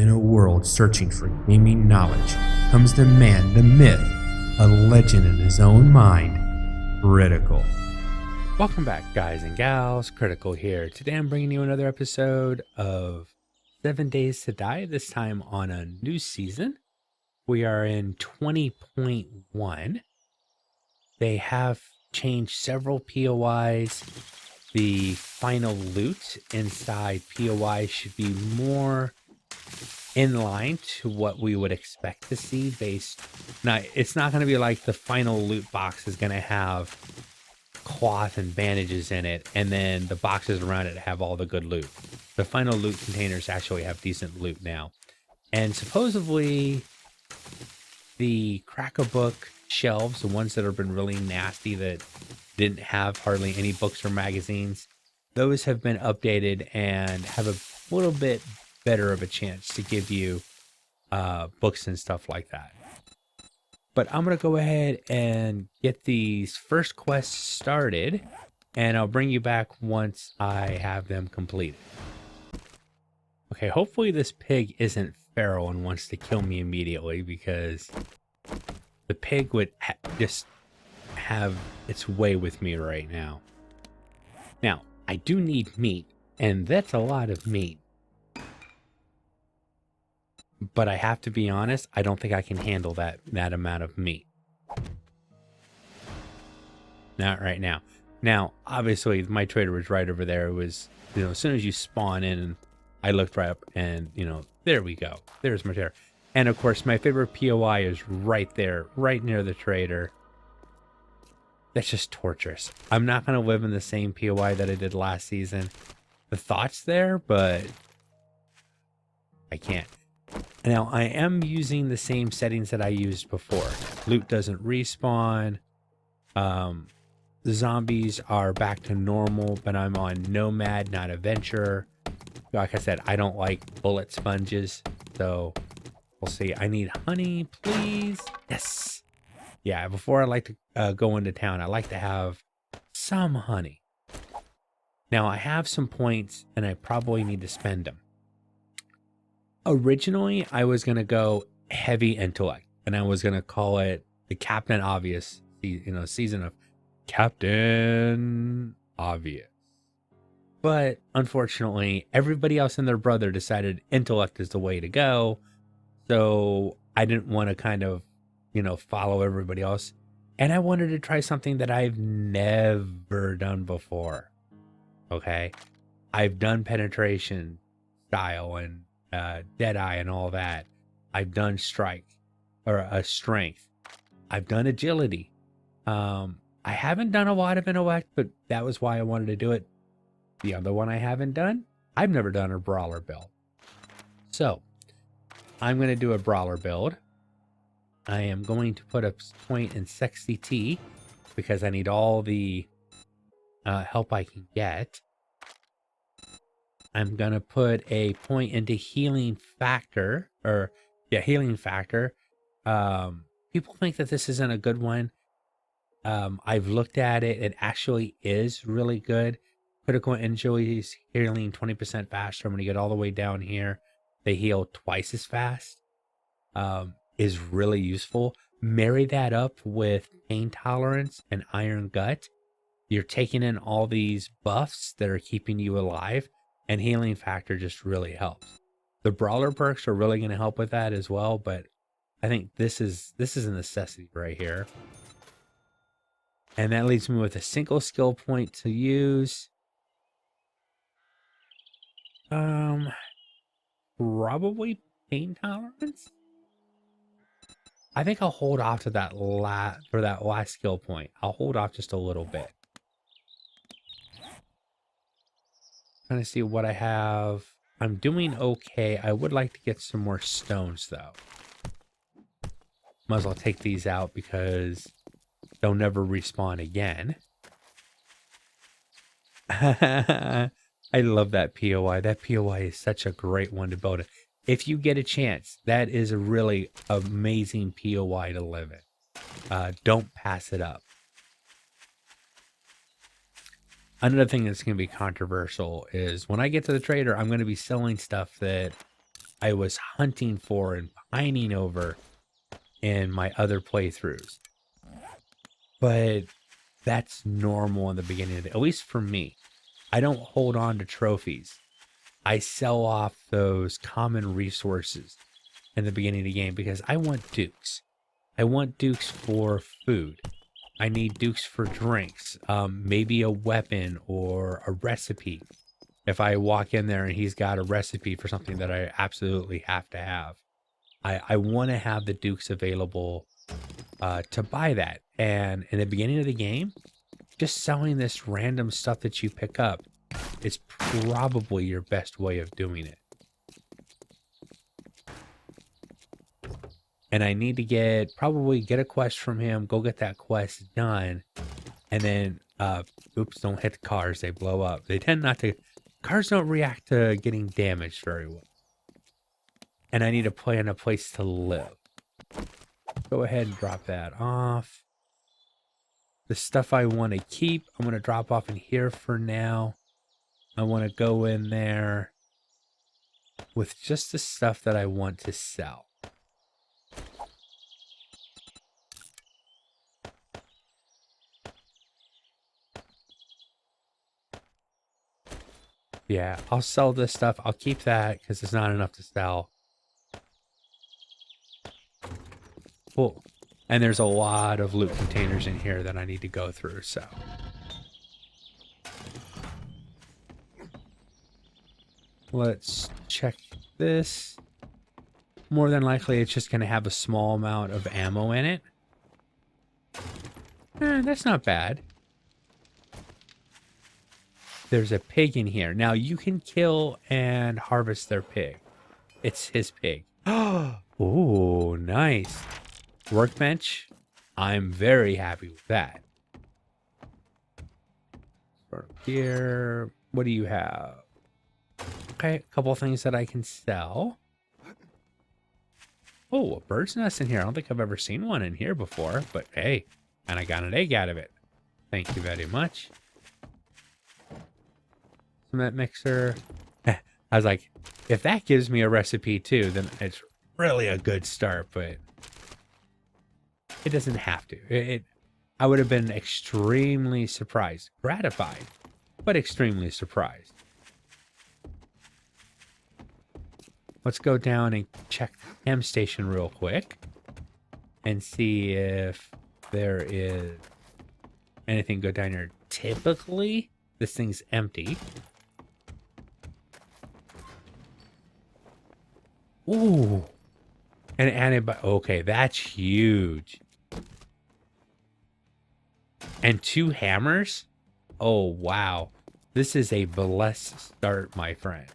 In a world searching for gaming knowledge comes the man, the myth, a legend in his own mind, Critical. Welcome back, guys and gals. Critical here. Today I'm bringing you another episode of 7 Days to Die, this time on a new season. We are in 20.1. They have changed several POIs. The final loot inside POI should be more in line to what we would expect to see it's not going to be like the final loot box is going to have cloth and bandages in it, and then the boxes around it have all the good loot. The final loot containers actually have decent loot now. And supposedly the cracker book shelves, the ones that have been really nasty that didn't have hardly any books or magazines, those have been updated and have a little bit better of a chance to give you books and stuff like that. But I'm going to go ahead and get these first quests started, and I'll bring you back once I have them completed. Okay, hopefully this pig isn't feral and wants to kill me immediately, because the pig would just have its way with me right now. Now, I do need meat, and that's a lot of meat. But I have to be honest, I don't think I can handle that amount of meat. Not right now. Now, obviously, my trader was right over there. It was, as soon as you spawn in, and I looked right up, and, there we go. There's my trader. And, of course, my favorite POI is right there, right near the trader. That's just torturous. I'm not going to live in the same POI that I did last season. The thought's there, but I can't. Now, I am using the same settings that I used before. Loot doesn't respawn. The zombies are back to normal, but I'm on Nomad, not Adventurer. Like I said, I don't like bullet sponges, so we'll see. I need honey, please. Yes. Yeah, before I like to go into town, I like to have some honey. Now, I have some points, and I probably need to spend them. Originally, I was going to go heavy intellect, and I was going to call it the Captain Obvious, season of Captain Obvious. But unfortunately, everybody else and their brother decided intellect is the way to go. So I didn't want to kind of, follow everybody else. And I wanted to try something that I've never done before. Okay. I've done penetration style and Deadeye and all that. I've done strength. I've done agility. I haven't done a lot of intellect, but that was why I wanted to do it. The other one I haven't done, I've never done a brawler build. So I'm going to do a brawler build. I am going to put a point in sexy T because I need all the help I can get. I'm going to put a point into healing factor. Healing factor. People think that this isn't a good one. I've looked at it. It actually is really good. Critical injuries healing 20% faster. When you get all the way down here, they heal twice as fast. Is really useful. Marry that up with pain tolerance and iron gut. You're taking in all these buffs that are keeping you alive. And healing factor just really helps. The brawler perks are really going to help with that as well, but I think this is a necessity right here. And that leaves me with a single skill point to use. Probably pain tolerance. I think I'll hold off to that for that last skill point. I'll hold off just a little bit. Trying to see what I have. I'm doing okay. I would like to get some more stones though. Might as well take these out because they'll never respawn again. I love that POI. That POI is such a great one to build. If you get a chance, that is a really amazing POI to live in. Don't pass it up. Another thing that's going to be controversial is when I get to the trader, I'm going to be selling stuff that I was hunting for and pining over in my other playthroughs. But that's normal in the beginning of at least for me. I don't hold on to trophies. I sell off those common resources in the beginning of the game because I want dukes. I want dukes for food. I need dukes for drinks, maybe a weapon or a recipe. If I walk in there and he's got a recipe for something that I absolutely have to have, I want to have the dukes available to buy that. And in the beginning of the game, just selling this random stuff that you pick up is probably your best way of doing it. And I need to probably get a quest from him, go get that quest done, and then, oops, don't hit the cars, they blow up. They tend not to, cars don't react to getting damaged very well. And I need to plan a place to live. Go ahead and drop that off. The stuff I want to keep, I'm going to drop off in here for now. I want to go in there with just the stuff that I want to sell. Yeah, I'll sell this stuff. I'll keep that because it's not enough to sell. Cool. And there's a lot of loot containers in here that I need to go through, so. Let's check this. More than likely, it's just going to have a small amount of ammo in it. That's not bad. There's a pig in here. Now, you can kill and harvest their pig. It's his pig. Oh, nice. Workbench. I'm very happy with that. Start up here. What do you have? Okay, a couple things that I can sell. Oh, a bird's nest in here. I don't think I've ever seen one in here before, but hey, and I got an egg out of it. Thank you very much. Cement mixer. I was like, if that gives me a recipe too, then it's really a good start, but it doesn't have to. I would have been extremely surprised, gratified, but extremely surprised. Let's go down and check the chem station real quick and see if there is anything good down here. Typically, this thing's empty. Ooh. An antibiotic. Okay, that's huge. And 2 hammers? Oh, wow. This is a blessed start, my friend.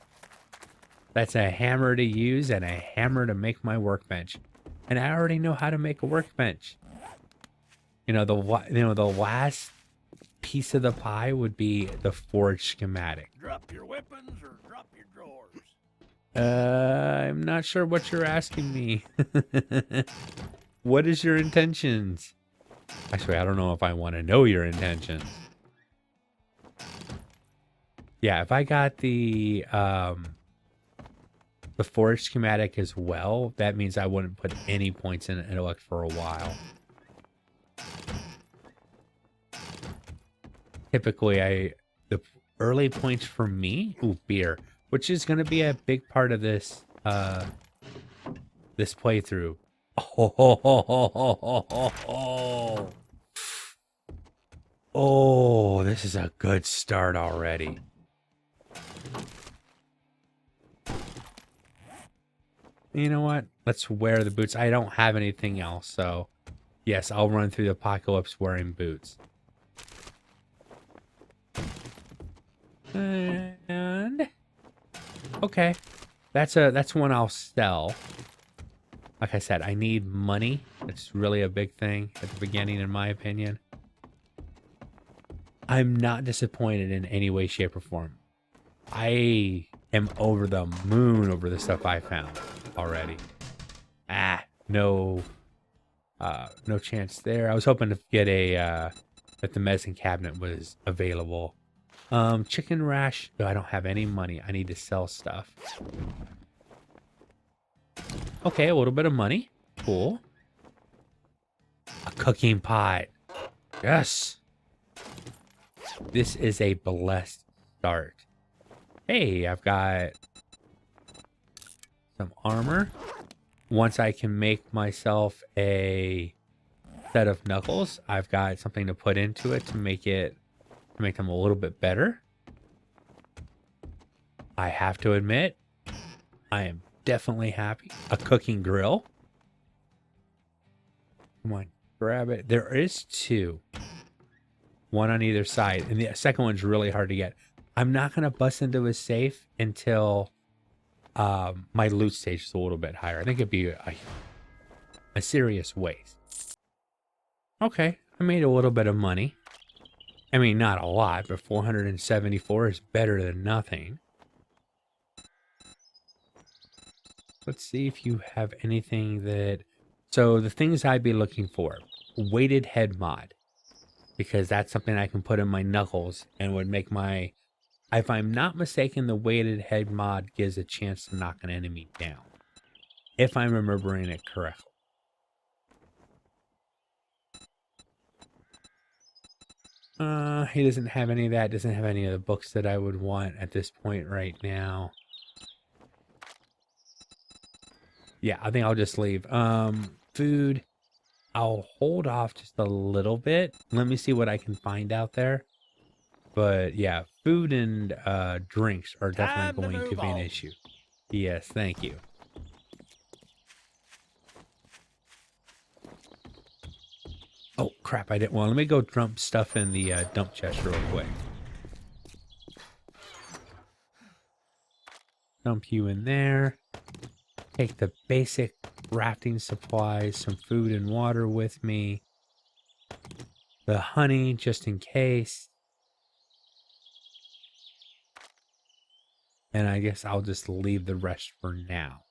That's a hammer to use and a hammer to make my workbench. And I already know how to make a workbench. The last piece of the pie would be the forge schematic. Drop your weapons or drop your drawers. I'm not sure what you're asking me. What is your intentions? Actually, I don't know if I want to know your intentions. Yeah, if I got the forge schematic as well, that means I wouldn't put any points in intellect for a while. Typically, the early points for me, beer, which is going to be a big part of this this playthrough. Oh, this is a good start already. You know what? Let's wear the boots. I don't have anything else, so yes, I'll run through the apocalypse wearing boots. And okay, that's one I'll sell. Like I said, I need money. It's really a big thing at the beginning, in my opinion. I'm not disappointed in any way, shape, or form. I am over the moon over the stuff I found already. No chance there. I was hoping to get that the medicine cabinet was available. Chicken rash. No, I don't have any money. I need to sell stuff. Okay, a little bit of money. Cool. A cooking pot. Yes. This is a blessed start. Hey, I've got some armor. Once I can make myself a set of knuckles, I've got something to put into it to make them a little bit better. I have to admit, I am definitely happy. A cooking grill. Come on, grab it. There is two. One on either side. And the second one's really hard to get. I'm not going to bust into a safe until my loot stage is a little bit higher. I think it'd be a serious waste. Okay, I made a little bit of money. I mean, not a lot, but 474 is better than nothing. Let's see if you have anything that... So the things I'd be looking for. Weighted head mod. Because that's something I can put in my knuckles and would make my... If I'm not mistaken, the weighted head mod gives a chance to knock an enemy down. If I'm remembering it correctly. He doesn't have any of that. Doesn't have any of the books that I would want at this point right now. Yeah, I think I'll just leave. Food. I'll hold off just a little bit. Let me see what I can find out there. But yeah, food and drinks are definitely going to be an issue. Yes, thank you. Oh, crap, I didn't. Well, let me go dump stuff in the dump chest real quick. Dump you in there. Take the basic rafting supplies, some food and water with me. The honey, just in case. And I guess I'll just leave the rest for now.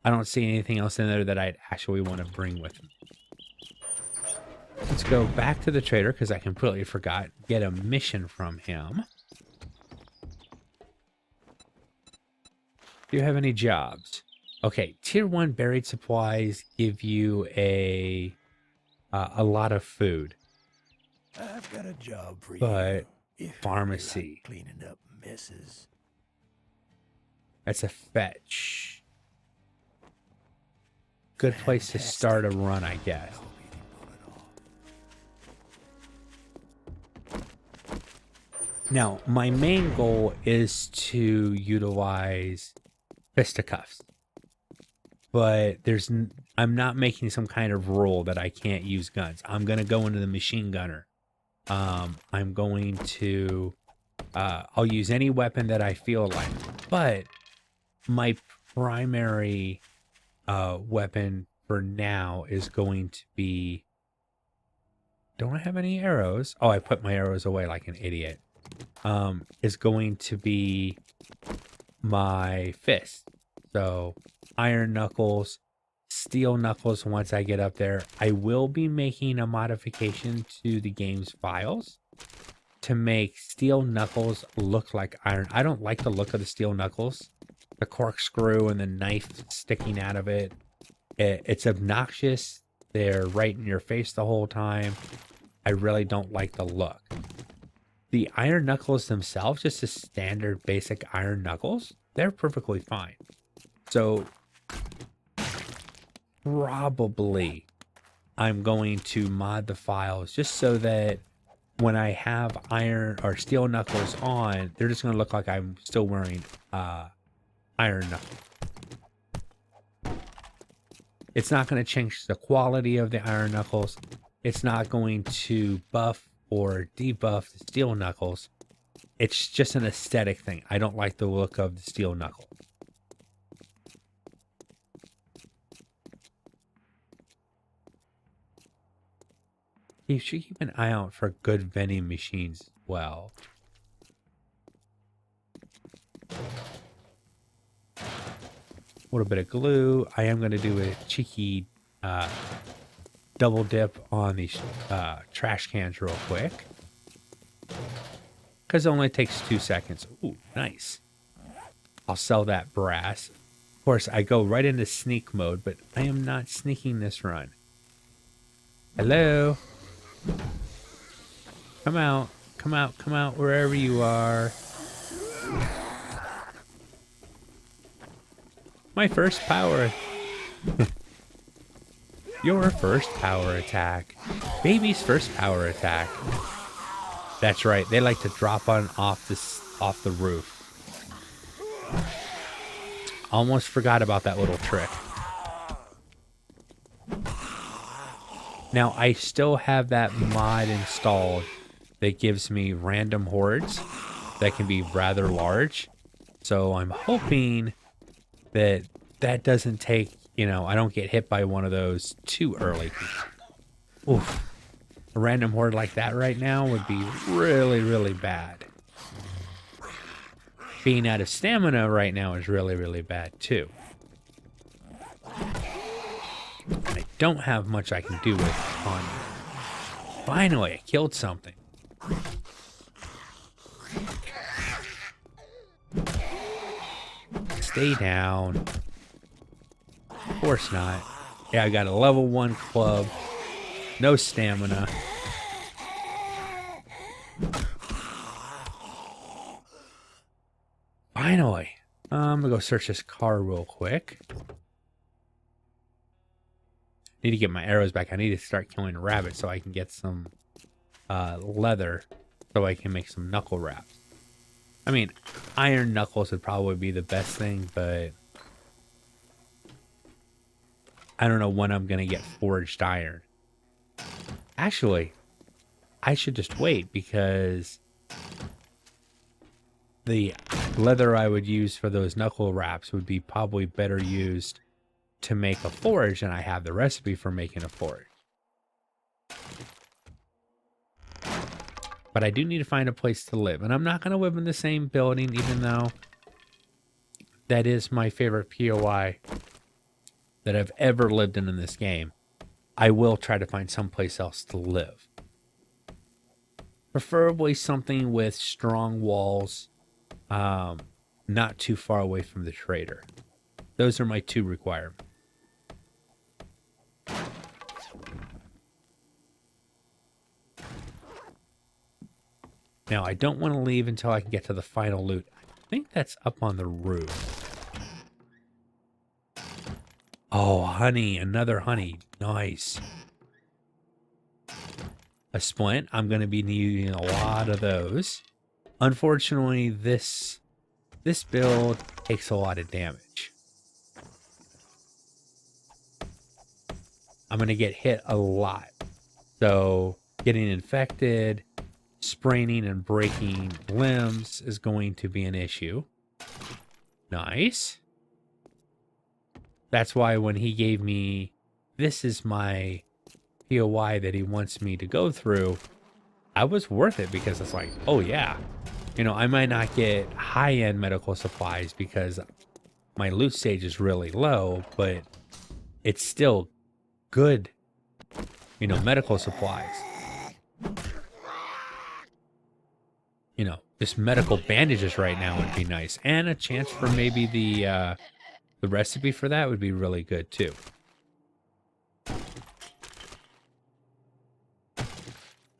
I don't see anything else in there that I'd actually want to bring with me. Let's go back to the trader because I completely forgot. Get a mission from him. Do you have any jobs? Okay, tier 1 buried supplies give you a lot of food. I've got a job for But you. pharmacy. Like cleaning up messes. That's a fetch. Good place to start a run, I guess. Now, my main goal is to utilize fisticuffs. But I'm not making some kind of rule that I can't use guns. I'm going to go into the machine gunner. I'm going to... I'll use any weapon that I feel like. But my primary weapon for now is going to be... Don't I have any arrows? Oh, I put my arrows away like an idiot. Is going to be my fist. So iron knuckles, steel knuckles once I get up there. I will be making a modification to the game's files to make steel knuckles look like iron. I don't like the look of the steel knuckles. The corkscrew and the knife sticking out of it. It's obnoxious. They're right in your face the whole time. I really don't like the look. The iron knuckles themselves, just the standard basic iron knuckles, they're perfectly fine. So probably I'm going to mod the files just so that when I have iron or steel knuckles on, they're just going to look like I'm still wearing iron knuckles. It's not going to change the quality of the iron knuckles. It's not going to buff or debuff the steel knuckles. It's just an aesthetic thing. I don't like the look of the steel knuckle. You should keep an eye out for good vending machines as well. A little bit of glue. I am going to do a cheeky double dip on these trash cans real quick. Because it only takes 2 seconds. Ooh, nice. I'll sell that brass. Of course, I go right into sneak mode, but I am not sneaking this run. Hello? Come out. Come out. Come out wherever you are. My first power. Your first power attack. Baby's first power attack. That's right. They like to drop on off the roof. Almost forgot about that little trick. Now, I still have that mod installed that gives me random hordes that can be rather large. So I'm hoping that that doesn't take, you know, I don't get hit by one of those too early. Oof. A random horde like that right now would be really, really bad. Being out of stamina right now is really, really bad too. I don't have much I can do with on. Finally, I killed something. Stay down. Of course not. Yeah, I got a level 1 club. No stamina. Finally. I'm gonna go search this car real quick. Need to get my arrows back. I need to start killing rabbits so I can get some leather so I can make some knuckle wraps. I mean, iron knuckles would probably be the best thing, but I don't know when I'm going to get forged iron. Actually, I should just wait because the leather I would use for those knuckle wraps would be probably better used to make a forge, and I have the recipe for making a forge. But I do need to find a place to live, and I'm not going to live in the same building, even though that is my favorite POI that I've ever lived in this game. I will try to find someplace else to live. Preferably something with strong walls, not too far away from the trader. Those are my 2 requirements. Now, I don't want to leave until I can get to the final loot. I think that's up on the roof. Oh, honey. Another honey. Nice. A splint. I'm going to be needing a lot of those. Unfortunately, this build takes a lot of damage. I'm going to get hit a lot. So, getting infected, spraining and breaking limbs is going to be an issue. Nice. That's why when he gave me, this is my POI that he wants me to go through, I was worth it because it's like, oh yeah, you know, I might not get high-end medical supplies because my loot stage is really low, but it's still good, you know, medical supplies. You know, just medical bandages right now would be nice. And a chance for maybe the recipe for that would be really good too.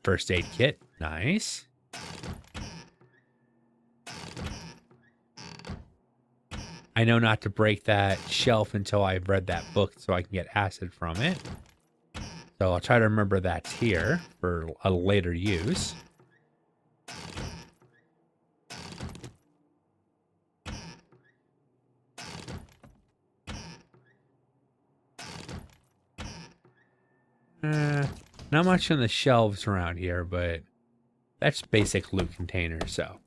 First aid kit. Nice. I know not to break that shelf until I've read that book so I can get acid from it. So I'll try to remember that's here for a later use. Not much on the shelves around here, but that's basic loot container, so.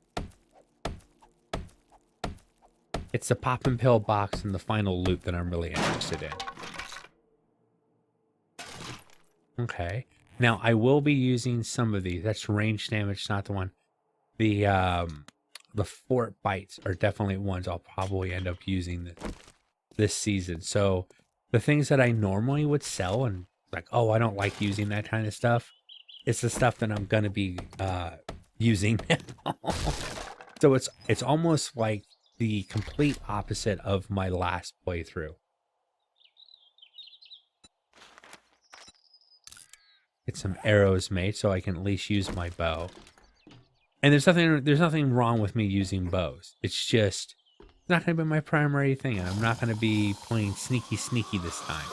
It's the pop and pill box and the final loot that I'm really interested in. Okay. Now, I will be using some of these. That's range damage, not the one. The fort bites are definitely ones I'll probably end up using this season. So, the things that I normally would sell and like, oh, I don't like using that kind of stuff. It's the stuff that I'm going to be using now. So it's almost like the complete opposite of my last playthrough. Get some arrows made so I can at least use my bow. And there's nothing wrong with me using bows. It's just not going to be my primary thing. And I'm not going to be playing sneaky this time.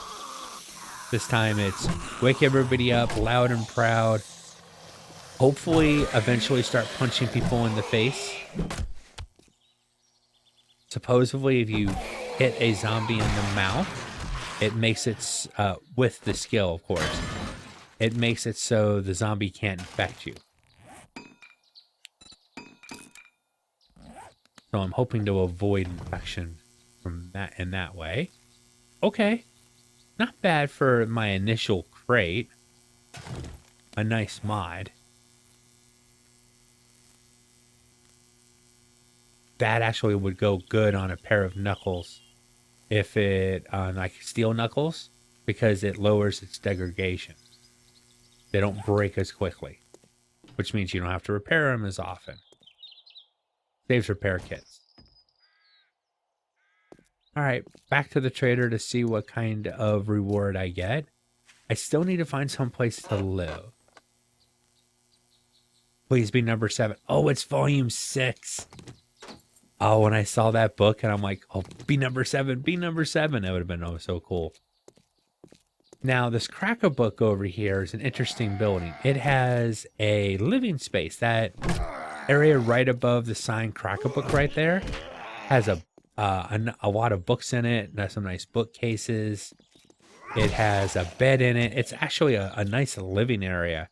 This time it's wake everybody up, loud and proud. Hopefully, eventually start punching people in the face. Supposedly, if you hit a zombie in the mouth, it makes it, with the skill, of course, it makes it so the zombie can't infect you. So I'm hoping to avoid infection from that in that way. Okay. Not bad for my initial crate. A nice mod. That actually would go good on a pair of knuckles. If it, like steel knuckles, because it lowers its degradation. They don't break as quickly, which means you don't have to repair them as often. Saves repair kits. All right, back to the trader to see what kind of reward I get. I still need to find some place to live. Please be number 7. Oh, it's volume 6. Oh, when I saw that book and I'm like, oh, be number 7, be number 7. That would have been oh so cool. Now, this Cracker book over here is an interesting building. It has a living space. That area right above the sign Cracker book right there has a lot of books in it. And has some nice bookcases. It has a bed in it. It's actually a nice living area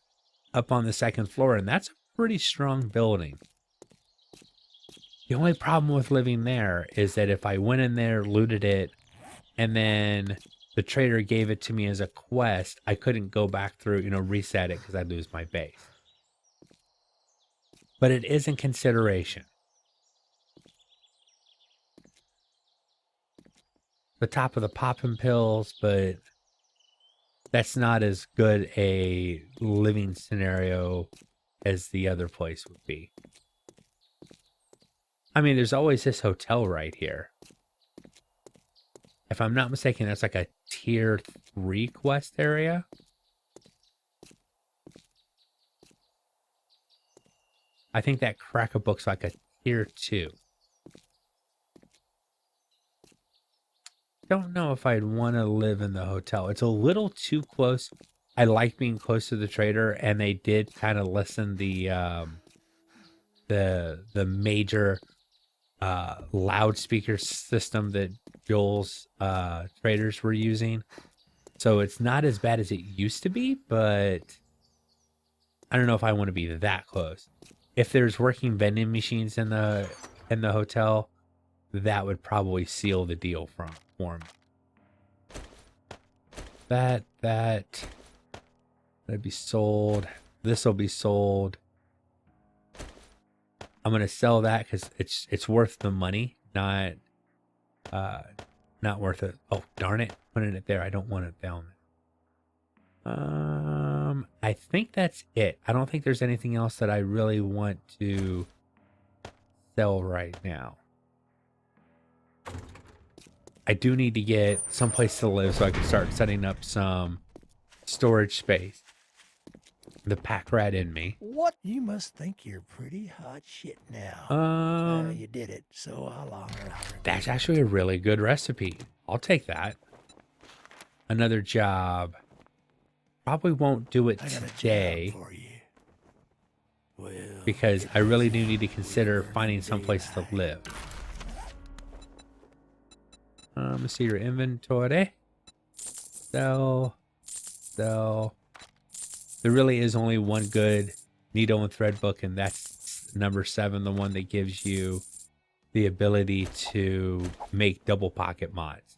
up on the 2nd floor. And that's a pretty strong building. The only problem with living there is that if I went in there, looted it, and then the trader gave it to me as a quest, I couldn't go back through, reset it because I'd lose my base. But it is in consideration. The top of the popping pills, but that's not as good a living scenario as the other place would be. I mean, there's always this hotel right here. If I'm not mistaken, that's like a tier 3 quest area. I think that Cracker book's like a tier 2. Don't know if I'd want to live in the hotel. It's a little too close. I like being close to the trader, and they did kind of lessen the major loudspeaker system that Joel's traders were using. So it's not as bad as it used to be, but I don't know if I want to be that close. If there's working vending machines in the hotel, that would probably seal the deal for me. That'd be sold. This will be sold. I'm gonna sell that because it's worth the money, not worth it. Oh darn it! Putting it there. I don't want it down there. I think that's it. I don't think there's anything else that I really want to sell right now. I do need to get someplace to live so I can start setting up some storage space. The pack rat in me. What? You must think you're pretty hot shit now. You did it, so I'll honor our That's actually a really good recipe. I'll take that. Another job. Probably won't do it I got a today job for you. Well, because I really do need to consider finding someplace to live. Let's see your inventory. Sell. There really is only one good needle and thread book, and that's number 7, the one that gives you the ability to make double pocket mods.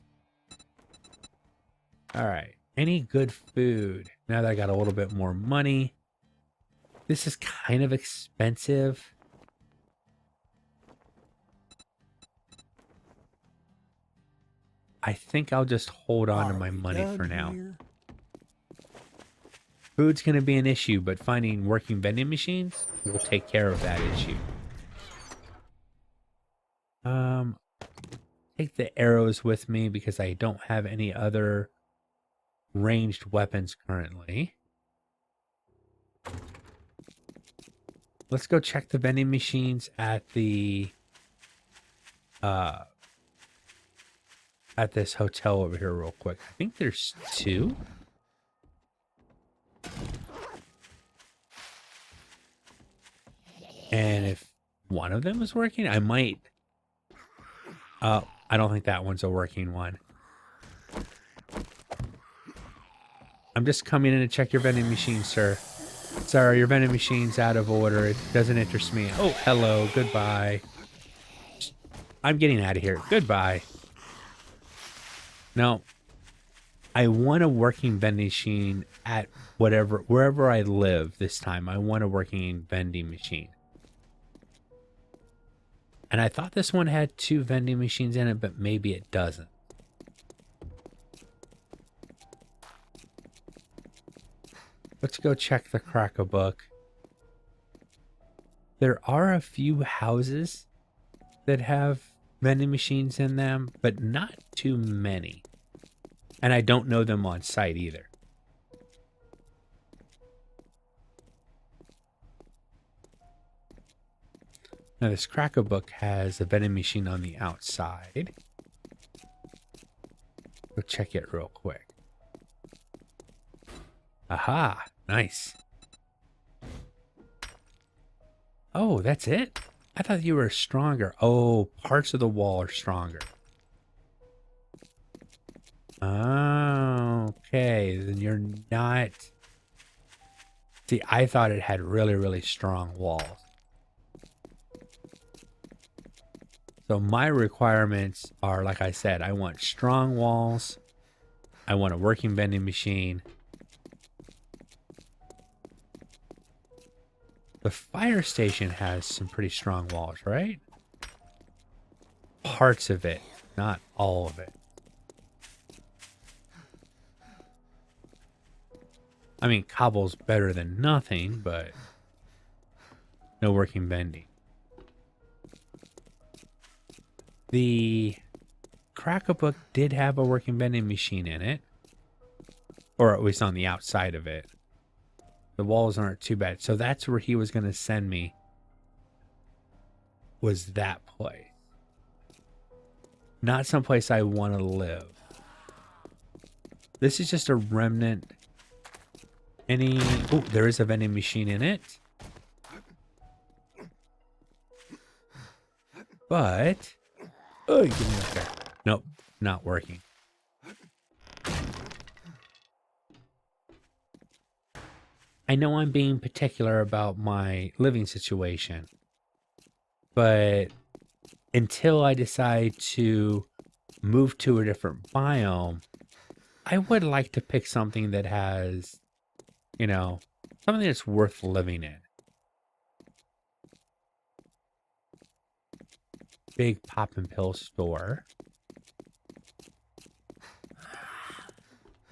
All right. Any good food? Now that I got a little bit more money. This is kind of expensive. I think I'll just hold on to my money for now. Food's going to be an issue, but finding working vending machines will take care of that issue. take the arrows with me because I don't have any other ranged weapons currently. Let's go check the vending machines at the at this hotel over here real quick. I think there's 2. And if one of them is working, I might... I don't think that one's a working one. I'm just coming in to check your vending machine, sir. Sorry, your vending machine's out of order. It doesn't interest me. Oh, hello. Goodbye. I'm getting out of here. Goodbye. No. I want a working vending machine at wherever I live this time. I want a working vending machine. And I thought this one had 2 vending machines in it, but maybe it doesn't. Let's go check the Cracker Book. There are a few houses that have vending machines in them, but not too many. And I don't know them on site either. Now this Cracker Book has a vending machine on the outside. Go check it real quick. Aha, nice. Oh, that's it? I thought you were stronger. Oh, parts of the wall are stronger. Oh, okay, then you're not... See, I thought it had really, really strong walls. So my requirements are, like I said, I want strong walls. I want a working vending machine. The fire station has some pretty strong walls, right? Parts of it, not all of it. I mean, cobble's better than nothing, but no working vending. The Cracker Book did have a working vending machine in it, or at least on the outside of it. The walls aren't too bad. So that's where he was going to send me, was that place. Not someplace I want to live. This is just a remnant. Oh, there is a vending machine in it. But... Oh, give me up there. Nope, not working. I know I'm being particular about my living situation, but until I decide to move to a different biome, I would like to pick something that has, you know, something that's worth living in. Big pop and pill store.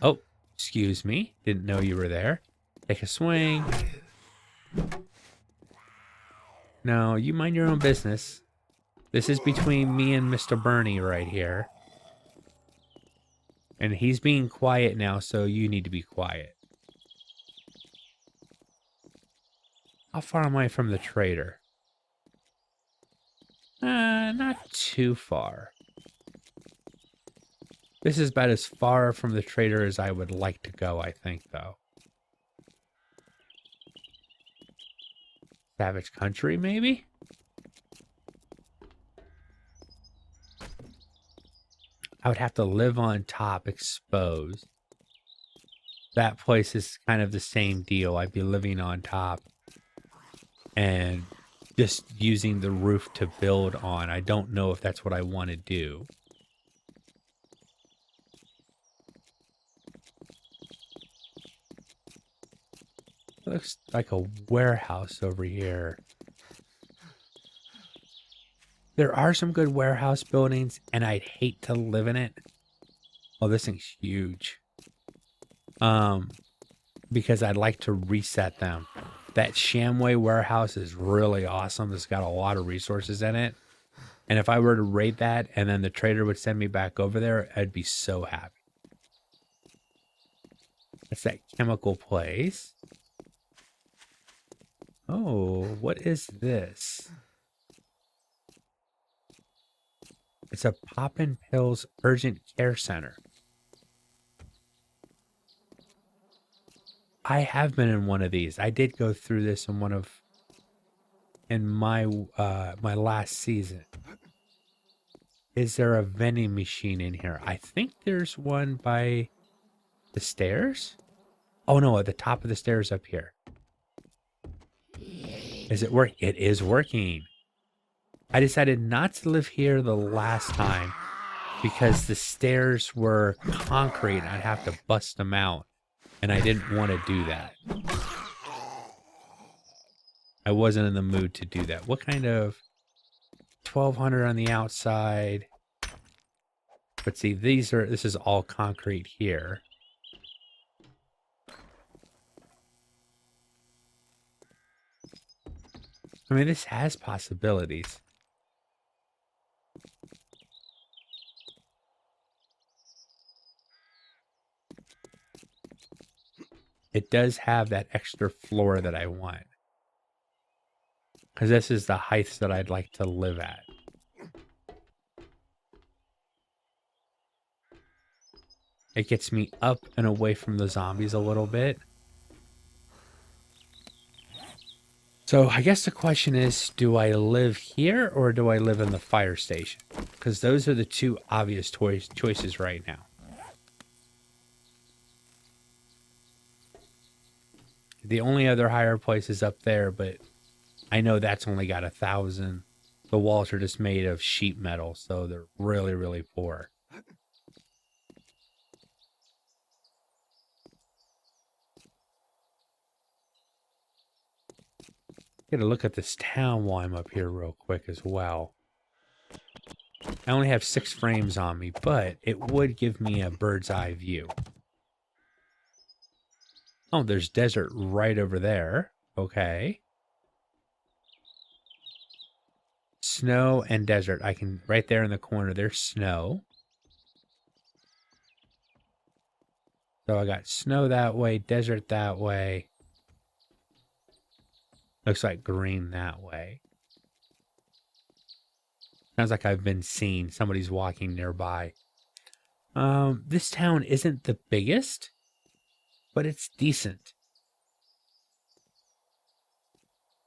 Oh, excuse me. Didn't know you were there. Take a swing. No, you mind your own business. This is between me and Mr. Bernie right here. And he's being quiet now, so you need to be quiet. How far am I from the trader? Not too far. This is about as far from the trader as I would like to go, I think, though. Savage Country, maybe? I would have to live on top, exposed. That place is kind of the same deal. I'd be living on top and just using the roof to build on. I don't know if that's what I want to do. It looks like a warehouse over here. There are some good warehouse buildings, and I'd hate to live in it. Oh, this thing's huge. Because I'd like to reset them. That Shamway warehouse is really awesome. It's got a lot of resources in it. And if I were to raid that and then the trader would send me back over there, I'd be so happy. That's that chemical place. Oh, what is this? It's a Poppin' Pills Urgent Care Center. I have been in one of these. I did go through this in my last season. Is there a vending machine in here? I think there's one by the stairs. Oh no, at the top of the stairs up here. Is it work? It is working. I decided not to live here the last time because the stairs were concrete and I'd have to bust them out. And I didn't want to do that. I wasn't in the mood to do that. What kind of 1200 on the outside? But see, this is all concrete here. I mean, this has possibilities. It does have that extra floor that I want. Because this is the height that I'd like to live at. It gets me up and away from the zombies a little bit. So I guess the question is, do I live here or do I live in the fire station? Because those are the two obvious choices right now. The only other higher place is up there, but I know that's only got 1,000. The walls are just made of sheet metal, so they're really, really poor. Get a look at this town while I'm up here real quick as well. I only have 6 frames on me, but it would give me a bird's eye view. Oh, there's desert right over there. Okay. Snow and desert. I can, right there in the corner, there's snow. So I got snow that way, desert that way. Looks like green that way. Sounds like I've been seen. Somebody's walking nearby. This town isn't the biggest, but it's decent.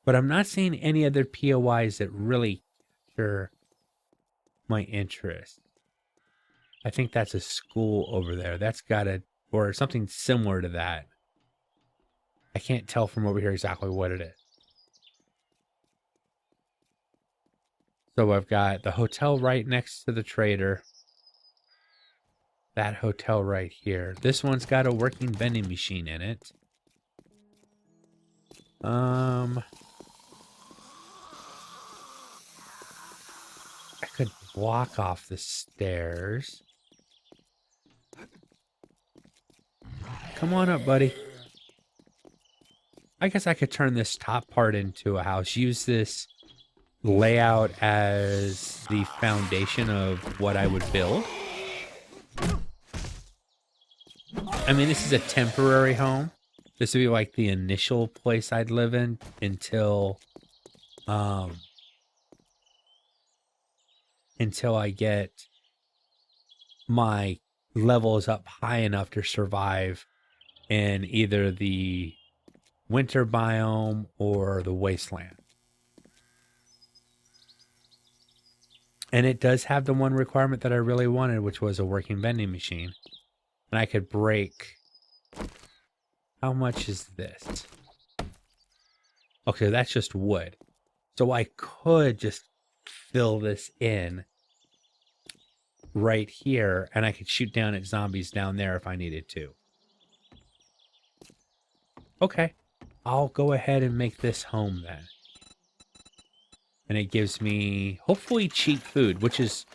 But I'm not seeing any other POIs that really capture my interest. I think that's a school over there. That's got a, or something similar to that. I can't tell from over here exactly what it is. So I've got the hotel right next to the trader. That hotel right here. This one's got a working vending machine in it. I could walk off the stairs. Come on up, buddy. I guess I could turn this top part into a house. Use this layout as the foundation of what I would build. I mean, this is a temporary home. This would be like the initial place I'd live in until I get my levels up high enough to survive in either the winter biome or the wasteland. And it does have the one requirement that I really wanted, which was a working vending machine. And I could break... How much is this? Okay, that's just wood. So I could just fill this in right here, and I could shoot down at zombies down there if I needed to. Okay, I'll go ahead and make this home then. And it gives me, hopefully, cheap food, which is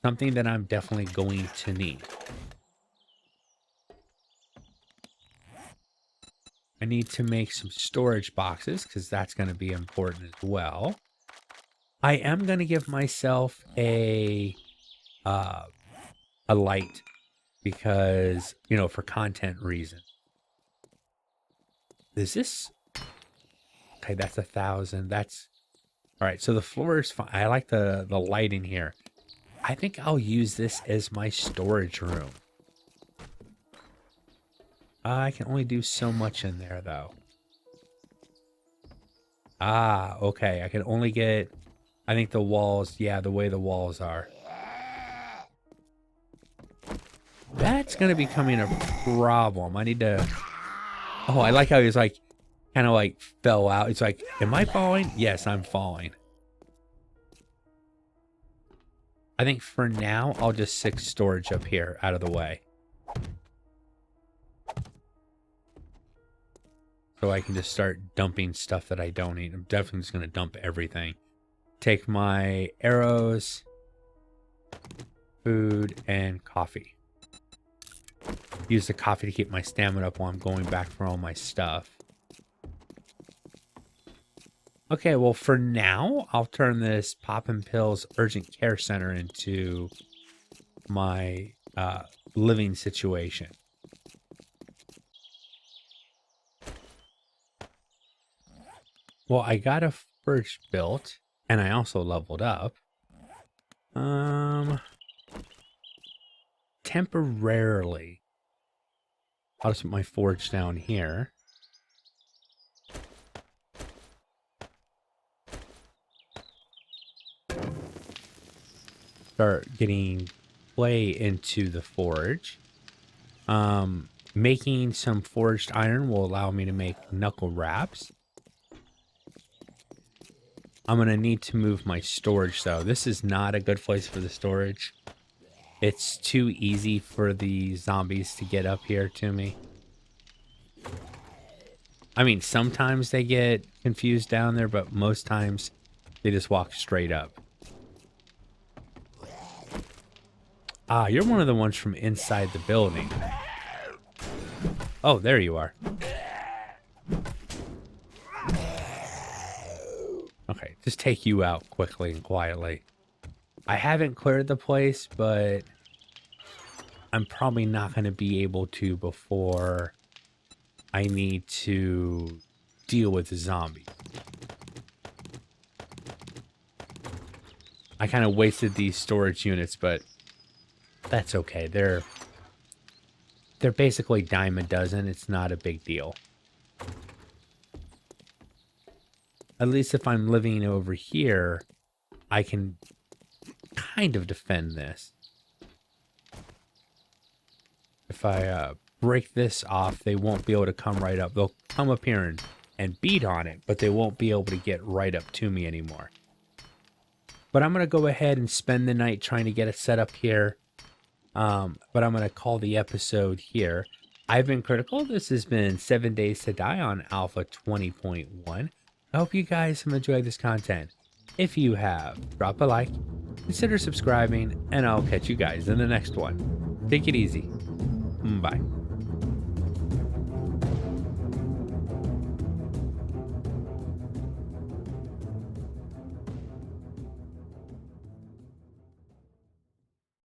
something that I'm definitely going to need. I need to make some storage boxes, because that's going to be important as well. I am going to give myself a light because, for content reasons. Is this... Okay, that's 1,000. That's... All right, so the floor is fine. I like the light in here. I think I'll use this as my storage room. I can only do so much in there, though. Ah, okay. I can only get... I think the walls... Yeah, the way the walls are. That's going to be becoming a problem. I need to... Oh, I like how he's like... Kind of like fell out. It's like, am I falling? Yes, I'm falling. I think for now, I'll just stick storage up here out of the way. So I can just start dumping stuff that I don't need. I'm definitely just going to dump everything. Take my arrows, food, and coffee. Use the coffee to keep my stamina up while I'm going back for all my stuff. Okay, well, for now, I'll turn this Poppin' Pills Urgent Care Center into my living situation. Well, I got a forge built, and I also leveled up. Temporarily, I'll just put my forge down here. Start getting clay into the forge. Making some forged iron will allow me to make knuckle wraps. I'm going to need to move my storage, though. This is not a good place for the storage. It's too easy for the zombies to get up here to me. I mean, sometimes they get confused down there, but most times they just walk straight up. Ah, you're one of the ones from inside the building. Oh, there you are. Okay, just take you out quickly and quietly. I haven't cleared the place, but I'm probably not going to be able to before I need to deal with the zombie. I kind of wasted these storage units, but that's okay. They're basically dime a dozen. It's not a big deal. At least if I'm living over here, I can kind of defend this. If I break this off, they won't be able to come right up. They'll come up here and beat on it, but they won't be able to get right up to me anymore. But I'm going to go ahead and spend the night trying to get it set up here. But I'm going to call the episode here. I've been Critical. This has been 7 Days to Die on Alpha 20.1. I hope you guys have enjoyed this content. If you have, drop a like, consider subscribing, and I'll catch you guys in the next one. Take it easy. Bye.